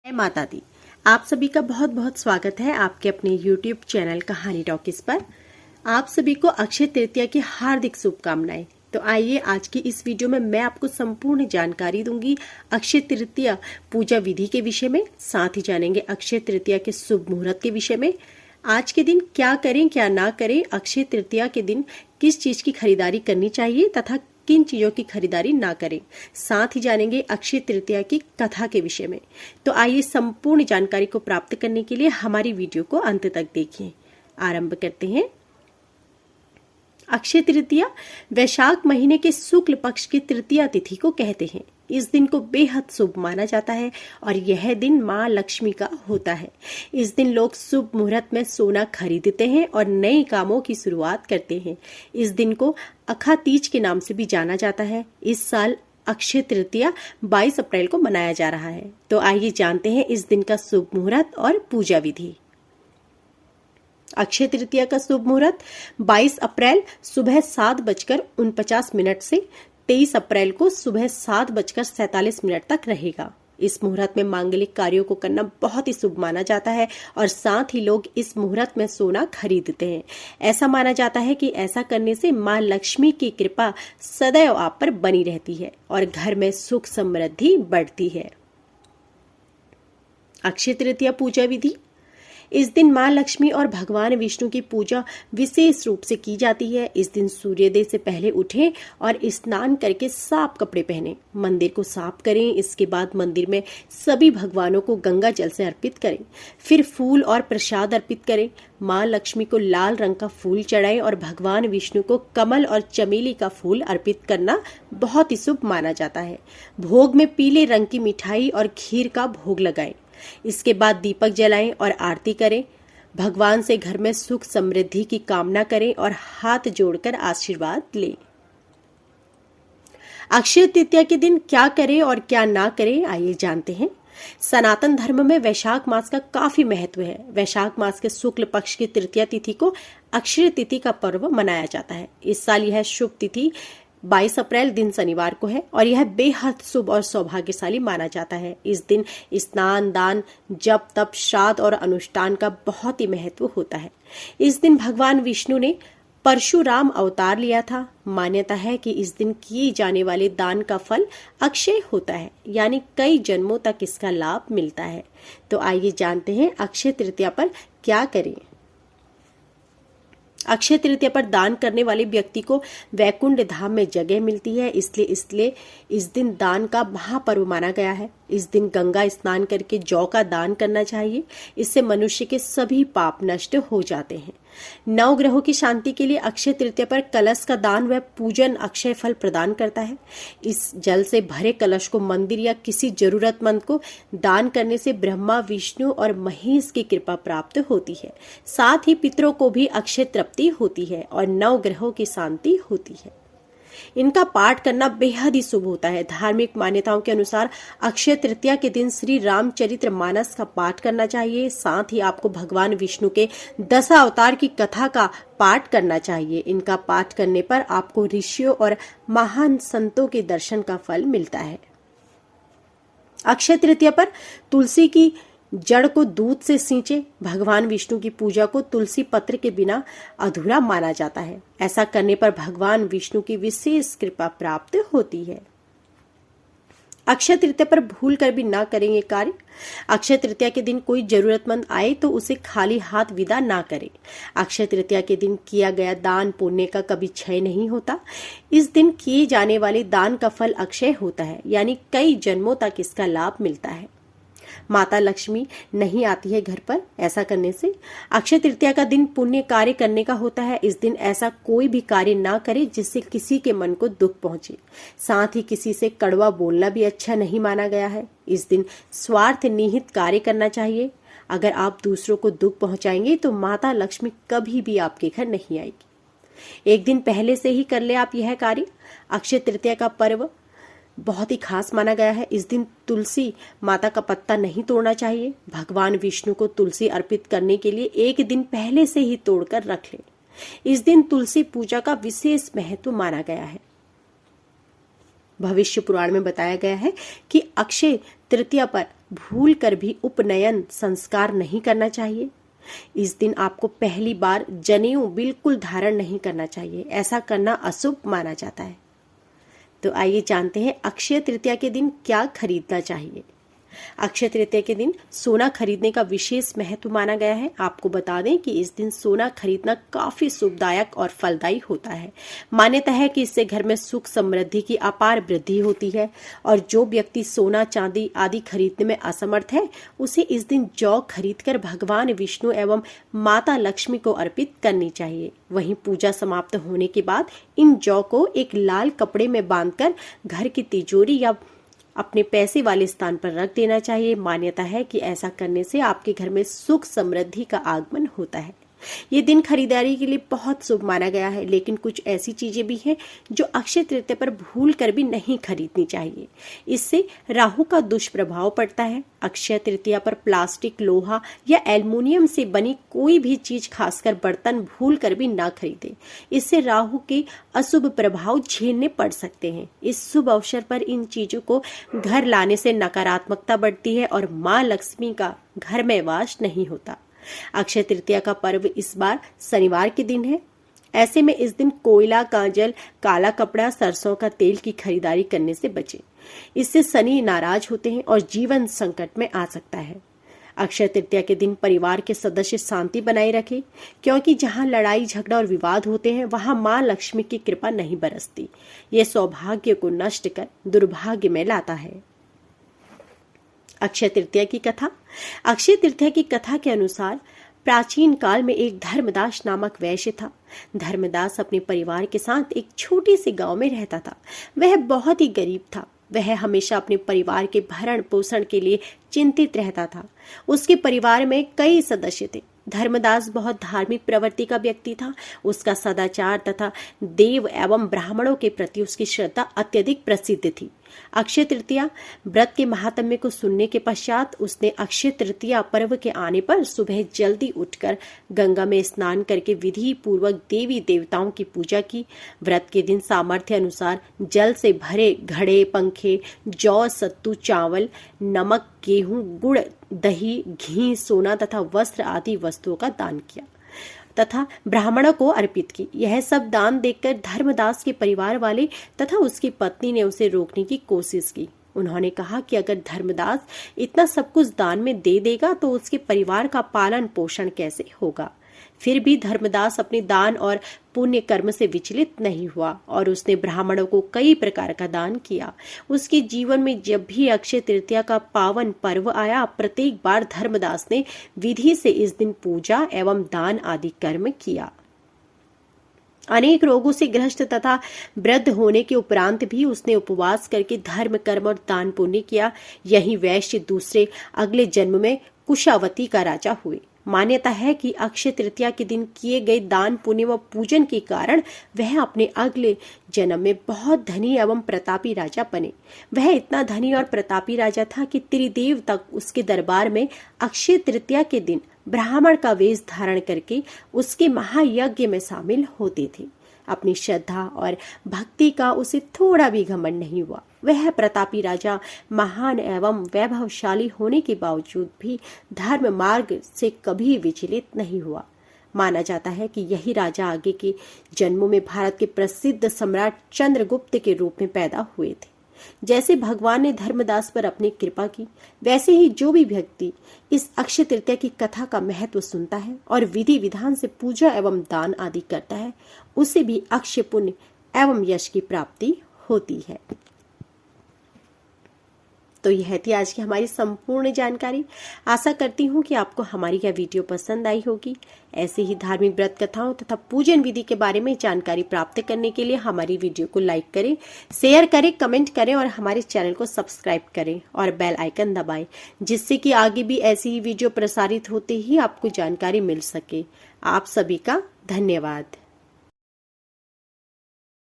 जय माता दी। आप सभी का बहुत बहुत स्वागत है आपके अपने YouTube चैनल कहानी टॉकीज पर। आप सभी को अक्षय तृतीया की हार्दिक शुभकामनाएं। तो आइए आज की इस वीडियो में मैं आपको संपूर्ण जानकारी दूंगी अक्षय तृतीया पूजा विधि के विषय में। साथ ही जानेंगे अक्षय तृतीया के शुभ मुहूर्त के विषय में। आज के दिन क्या करें क्या ना करें, अक्षय तृतीया के दिन किस चीज की खरीदारी करनी चाहिए तथा किन चीजों की खरीदारी ना करें। साथ ही जानेंगे अक्षय तृतीया की कथा के विषय में। तो आइए संपूर्ण जानकारी को प्राप्त करने के लिए हमारी वीडियो को अंत तक देखिए। आरंभ करते हैं। अक्षय तृतीया वैशाख महीने के शुक्ल पक्ष की तृतीया तिथि को कहते हैं। इस दिन को बेहद शुभ माना जाता है और यह दिन मां लक्ष्मी का होता है। इस दिन लोग शुभ मुहूर्त में सोना खरीदते हैं और नए कामों की शुरुआत करते हैं। इस दिन को अखा तीज के नाम से भी जाना जाता है। इस साल अक्षय तृतीया 22 अप्रैल को मनाया जा रहा है। तो आइए जानते हैं इस दिन का शुभ मुहूर्त और पूजा विधि। अक्षय तृतीया का शुभ मुहूर्त 22 अप्रैल सुबह 7:49 से 23 अप्रैल को सुबह 7:47 तक रहेगा। इस मुहूर्त में मांगलिक कार्यों को करना बहुत ही शुभ माना जाता है और साथ ही लोग इस मुहूर्त में सोना खरीदते हैं। ऐसा माना जाता है कि ऐसा करने से मां लक्ष्मी की कृपा सदैव आप पर बनी रहती है और घर में सुख समृद्धि बढ़ती है। अक्षय तृतीया पूजा विधि। इस दिन मां लक्ष्मी और भगवान विष्णु की पूजा विशेष रूप से की जाती है। इस दिन सूर्योदय से पहले उठें और स्नान करके साफ कपड़े पहनें, मंदिर को साफ करें। इसके बाद मंदिर में सभी भगवानों को गंगा जल से अर्पित करें, फिर फूल और प्रसाद अर्पित करें। मां लक्ष्मी को लाल रंग का फूल चढ़ाएं और भगवान विष्णु को कमल और चमेली का फूल अर्पित करना बहुत ही शुभ माना जाता है। भोग में पीले रंग की मिठाई और खीर का भोग लगाएं। इसके बाद दीपक जलाएं और आरती करें। भगवान से घर में सुख समृद्धि की कामना करें और हाथ जोड़कर आशीर्वाद लें। अक्षय तृतीया के दिन क्या करें और क्या ना करें, आइए जानते हैं। सनातन धर्म में वैशाख मास का काफी महत्व है। वैशाख मास के शुक्ल पक्ष की तृतीया तिथि को अक्षय तिथि का पर्व मनाया जाता है। इस साल यह शुभ तिथि 22 अप्रैल दिन शनिवार को है और यह बेहद शुभ और सौभाग्यशाली माना जाता है। इस दिन स्नान, दान, जप, तप, श्राद्ध और अनुष्ठान का बहुत ही महत्व होता है। इस दिन भगवान विष्णु ने परशुराम अवतार लिया था। मान्यता है कि इस दिन किए जाने वाले दान का फल अक्षय होता है, यानी कई जन्मों तक इसका लाभ मिलता है। तो आइए जानते हैं अक्षय तृतीया पर क्या करें। अक्षय तृतीया पर दान करने वाले व्यक्ति को वैकुंठ धाम में जगह मिलती है, इसलिए इस दिन दान का महापर्व माना गया है। इस दिन गंगा स्नान करके जौ का दान करना चाहिए। इससे मनुष्य के सभी पाप नष्ट हो जाते हैं। नवग्रहों की शांति के लिए अक्षय तृतीया पर कलश का दान व पूजन अक्षय फल प्रदान करता है। इस जल से भरे कलश को मंदिर या किसी जरूरतमंद को दान करने से ब्रह्मा, विष्णु और महेश की कृपा प्राप्त होती है। साथ ही पितरों को भी अक्षय तृप्ति होती है और नवग्रहों की शांति होती है। इनका पाठ करना बेहद ही शुभ होता है। धार्मिक मान्यताओं के अनुसार अक्षय तृतीया के दिन श्री रामचरित्र मानस का पाठ करना चाहिए। साथ ही आपको भगवान विष्णु के 10 अवतार की कथा का पाठ करना चाहिए। इनका पाठ करने पर आपको ऋषियों और महान संतों के दर्शन का फल मिलता है। अक्षय तृतीया पर तुलसी की जड़ को दूध से सींचे। भगवान विष्णु की पूजा को तुलसी पत्र के बिना अधूरा माना जाता है। ऐसा करने पर भगवान विष्णु की विशेष कृपा प्राप्त होती है। अक्षय तृतीया पर भूल कर भी ना करें ये कार्य। अक्षय तृतीया के दिन कोई जरूरतमंद आए तो उसे खाली हाथ विदा ना करें। अक्षय तृतीया के दिन किया गया दान पुण्य का कभी क्षय नहीं होता। इस दिन किए जाने वाले दान का फल अक्षय होता है, यानी कई जन्मों तक इसका लाभ मिलता है। माता लक्ष्मी नहीं आती है घर पर ऐसा करने से। अक्षय तृतीया का दिन पुण्य कार्य करने का होता है। इस दिन ऐसा कोई भी कार्य ना करे जिससे किसी के मन को दुख पहुंचे। साथ ही किसी से कड़वा बोलना भी अच्छा नहीं माना गया है। इस दिन स्वार्थ निहित कार्य करना चाहिए। अगर आप दूसरों को दुख पहुंचाएंगे तो माता लक्ष्मी कभी भी आपके घर नहीं आएगी। एक दिन पहले से ही कर ले आप यह कार्य। अक्षय तृतीया का पर्व बहुत ही खास माना गया है। इस दिन तुलसी माता का पत्ता नहीं तोड़ना चाहिए। भगवान विष्णु को तुलसी अर्पित करने के लिए एक दिन पहले से ही तोड़कर रख लें। इस दिन तुलसी पूजा का विशेष महत्व माना गया है। भविष्य पुराण में बताया गया है कि अक्षय तृतीया पर भूल कर भी उपनयन संस्कार नहीं करना चाहिए। इस दिन आपको पहली बार जनेऊ बिल्कुल धारण नहीं करना चाहिए, ऐसा करना अशुभ माना जाता है। तो आइए जानते हैं अक्षय तृतीया के दिन क्या खरीदना चाहिए। अक्षय तृतीया के दिन सोना खरीदने का विशेष महत्व माना गया है। आपको बता दें कि इस दिन सोना खरीदना काफी शुभदायक और फलदायी होता है। मान्यता है कि इससे घर में सुख समृद्धि की अपार वृद्धि होती है और जो व्यक्ति सोना चांदी आदि खरीदने में असमर्थ है उसे इस दिन जौ खरीदकर भगवान विष्णु एवं माता लक्ष्मी को अर्पित करनी चाहिए। वहीं पूजा समाप्त होने के बाद इन जौ को एक लाल कपड़े में बांधकर घर की तिजोरी या अपने पैसे वाले स्थान पर रख देना चाहिए। मान्यता है कि ऐसा करने से आपके घर में सुख समृद्धि का आगमन होता है। ये दिन खरीदारी के लिए बहुत शुभ माना गया है, लेकिन कुछ ऐसी चीजें भी हैं जो अक्षय तृतीया पर भूल कर भी नहीं खरीदनी चाहिए। इससे राहु का दुष्प्रभाव पड़ता है। अक्षय तृतीया पर प्लास्टिक, लोहा या एल्युमिनियम से बनी कोई भी चीज, खासकर बर्तन, भूल कर भी ना खरीदें। इससे राहु के अशुभ प्रभाव झेलने पड़ सकते हैं। इस शुभ अवसर पर इन चीजों को घर लाने से नकारात्मकता बढ़ती है और माँ लक्ष्मी का घर में वास नहीं होता। अक्षय तृतीया का पर्व इस बार शनिवार के दिन है। ऐसे में इस दिन कोयला, काजल, काला कपड़ा, सरसों का तेल की खरीदारी करने से बचें। इससे शनि नाराज होते हैं और जीवन संकट में आ सकता है। अक्षय तृतीया के दिन परिवार के सदस्य शांति बनाए रखें, क्योंकि जहां लड़ाई झगड़ा और विवाद होते हैं वहां मां लक्ष्मी की कृपा नहीं बरसती। ये सौभाग्य को नष्ट कर दुर्भाग्य में लाता है। अक्षय तृतीया की कथा। अक्षय तृतीया की कथा के अनुसार प्राचीन काल में एक धर्मदास नामक वैश्य था। धर्मदास अपने परिवार के साथ एक छोटी सी गांव में रहता था। वह बहुत ही गरीब था। वह हमेशा अपने परिवार के भरण पोषण के लिए चिंतित रहता था। उसके परिवार में कई सदस्य थे। धर्मदास बहुत धार्मिक प्रवृत्ति का व्यक्ति था। उसका सदाचार तथा देव एवं ब्राह्मणों के प्रति उसकी श्रद्धा अत्यधिक प्रसिद्ध थी। अक्षय तृतीया व्रत के महात्म्य को सुनने के पश्चात उसने अक्षय तृतीया पर्व के आने पर सुबह जल्दी उठकर गंगा में स्नान करके विधि पूर्वक देवी देवताओं की पूजा की। व्रत के दिन सामर्थ्य अनुसार जल से भरे घड़े, पंखे, जौ, सत्तू, चावल, नमक, गेहूं, गुड़, दही, घी, सोना तथा वस्त्र आदि वस्तुओं का दान किया तथा ब्राह्मणों को अर्पित की। यह सब दान देखकर धर्मदास के परिवार वाले तथा उसकी पत्नी ने उसे रोकने की कोशिश की। उन्होंने कहा कि अगर धर्मदास इतना सब कुछ दान में दे देगा तो उसके परिवार का पालन पोषण कैसे होगा। फिर भी धर्मदास अपने दान और पुण्य कर्म से विचलित नहीं हुआ और उसने ब्राह्मणों को कई प्रकार का दान किया। उसके जीवन में जब भी अक्षय तृतीया का पावन पर्व आया, प्रत्येक बार धर्मदास ने विधि से इस दिन पूजा एवं दान आदि कर्म किया। अनेक रोगों से ग्रस्त तथा वृद्ध होने के उपरांत भी उसने उपवास करके धर्म, कर्म और दान पुण्य किया। यही वैश्य दूसरे अगले जन्म में कुशावती का राजा हुए। मान्यता है कि अक्षय तृतीया के दिन किए गए दान, पुण्य व पूजन के कारण वह अपने अगले जन्म में बहुत धनी एवं प्रतापी राजा बने। वह इतना धनी और प्रतापी राजा था कि त्रिदेव तक उसके दरबार में अक्षय तृतीया के दिन ब्राह्मण का वेश धारण करके उसके महायज्ञ में शामिल होते थे। अपनी श्रद्धा और भक्ति का उसे थोड़ा भी घमंड नहीं हुआ। वह प्रतापी राजा महान एवं वैभवशाली होने के बावजूद भी धर्म मार्ग से कभी विचलित नहीं हुआ। माना जाता है कि यही राजा आगे के जन्मों में भारत के प्रसिद्ध सम्राट चंद्रगुप्त के रूप में पैदा हुए थे। जैसे भगवान ने धर्मदास पर अपनी कृपा की, वैसे ही जो भी व्यक्ति इस अक्षय तृतीया की कथा का महत्व सुनता है और विधि विधान से पूजा एवं दान आदि करता है, उसे भी अक्षय पुण्य एवं यश की प्राप्ति होती है। तो यह थी आज की हमारी संपूर्ण जानकारी। आशा करती हूँ कि आपको हमारी यह वीडियो पसंद आई होगी। ऐसे ही धार्मिक व्रत कथाओं तथा पूजन विधि के बारे में जानकारी प्राप्त करने के लिए हमारी वीडियो को लाइक करें, शेयर करें, कमेंट करें और हमारे चैनल को सब्सक्राइब करें और बेल आइकन दबाएं, जिससे कि आगे भी ऐसी ही वीडियो प्रसारित होते ही आपको जानकारी मिल सके। आप सभी का धन्यवाद।